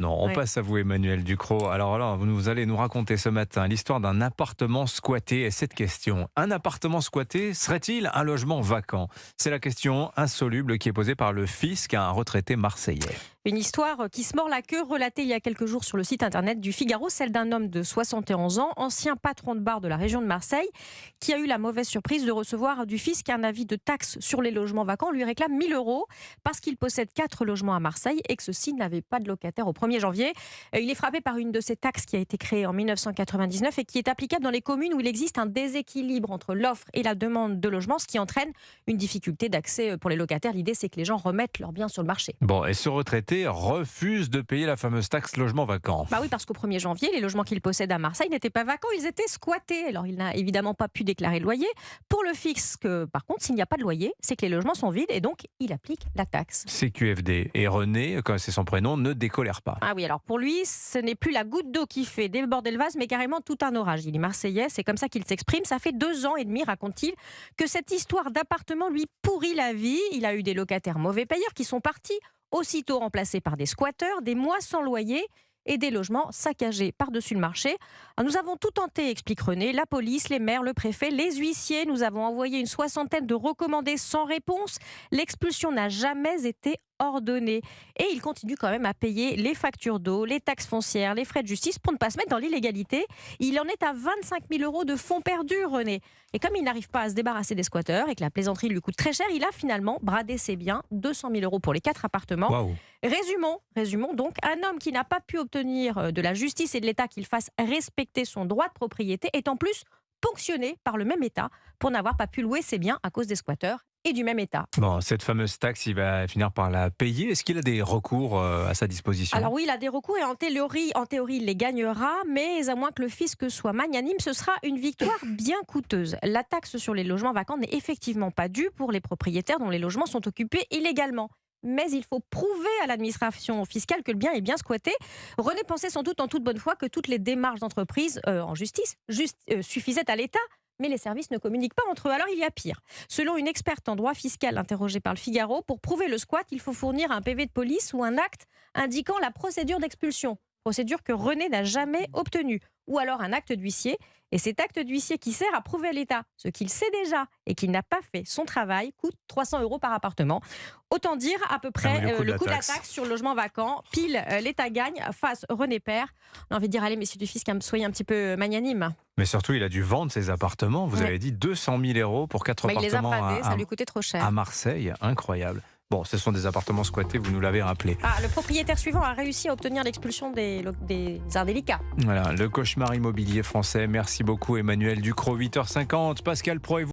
Non, on Ouais. passe à vous, Emmanuel Ducrot. Alors là, vous allez nous raconter ce matin l'histoire d'un appartement squatté. Et cette question, un appartement squatté serait-il un logement vacant? C'est la question insoluble qui est posée par le fisc à un retraité marseillais. Une histoire qui se mord la queue, relatée il y a quelques jours sur le site internet du Figaro, celle d'un homme de 71 ans, ancien patron de bar de la région de Marseille, qui a eu la mauvaise surprise de recevoir du fisc un avis de taxe sur les logements vacants. On lui réclame 1 000 euros parce qu'il possède 4 logements à Marseille et que ceux-ci n'avaient pas de locataire au 1er janvier. Il est frappé par une de ces taxes qui a été créée en 1999 et qui est applicable dans les communes où il existe un déséquilibre entre l'offre et la demande de logement, ce qui entraîne une difficulté d'accès pour les locataires. L'idée, c'est que les gens remettent leurs biens sur le marché. Bon, et ce retraité refuse de payer la fameuse taxe logement vacant. Bah oui, parce qu'au 1er janvier, les logements qu'il possède à Marseille n'étaient pas vacants, ils étaient squattés. Alors, il n'a évidemment pas pu déclarer le loyer. Pour le fisc, par contre, s'il n'y a pas de loyer, c'est que les logements sont vides et donc il applique la taxe. CQFD. Et René, comme c'est son prénom, ne décolère pas. Ah oui, alors pour lui, ce n'est plus la goutte d'eau qui fait déborder le vase, mais carrément tout un orage. Il est marseillais, c'est comme ça qu'il s'exprime. Ça fait 2 ans et demi, raconte-t-il, que cette histoire d'appartement lui pourrit la vie. Il a eu des locataires mauvais payeurs qui sont partis, aussitôt remplacés par des squatteurs, des mois sans loyer et des logements saccagés par-dessus le marché. Alors, nous avons tout tenté, explique René, la police, les maires, le préfet, les huissiers. Nous avons envoyé une 60aine de recommandés sans réponse. L'expulsion n'a jamais été ordonnée. Et il continue quand même à payer les factures d'eau, les taxes foncières, les frais de justice pour ne pas se mettre dans l'illégalité. Il en est à 25 000 euros de fonds perdus, René. Et comme il n'arrive pas à se débarrasser des squatteurs et que la plaisanterie lui coûte très cher, il a finalement bradé ses biens, 200 000 euros pour les 4 appartements. Waouh. Résumons donc, un homme qui n'a pas pu obtenir de la justice et de l'État qu'il fasse respecter son droit de propriété est en plus ponctionné par le même État pour n'avoir pas pu louer ses biens à cause des squatteurs et du même État. Bon, cette fameuse taxe, il va finir par la payer. Est-ce qu'il a des recours à sa disposition? Alors oui, il a des recours et en théorie, il les gagnera, mais à moins que le fisc soit magnanime, ce sera une victoire bien coûteuse. La taxe sur les logements vacants n'est effectivement pas due pour les propriétaires dont les logements sont occupés illégalement. Mais il faut prouver à l'administration fiscale que le bien est bien squatté. René pensait sans doute en toute bonne foi que toutes les démarches d'entreprise en justice suffisaient à l'État. Mais les services ne communiquent pas entre eux. Alors il y a pire. Selon une experte en droit fiscal interrogée par le Figaro, pour prouver le squat, il faut fournir un PV de police ou un acte indiquant la procédure d'expulsion. Procédure que René n'a jamais obtenue. Ou alors un acte d'huissier. Et cet acte d'huissier qui sert à prouver à l'État ce qu'il sait déjà et qu'il n'a pas fait son travail coûte 300 euros par appartement. Autant dire à peu près le coût de la taxe sur le logement vacant. Pile, l'État gagne face René Père. On a envie de dire, allez, messieurs du fisc, soyez un petit peu magnanimes. Mais surtout, il a dû vendre ses appartements. Vous avez dit 200 000 euros pour 4 Il les a appartements bradés, ça lui coûtait trop cher. à Marseille. Incroyable. Bon, ce sont des appartements squattés, vous nous l'avez rappelé. Le propriétaire suivant a réussi à obtenir l'expulsion des indélicats. Voilà, le cauchemar immobilier français. Merci beaucoup, Emmanuel Ducrot. 8h50. Pascal Pro et vous.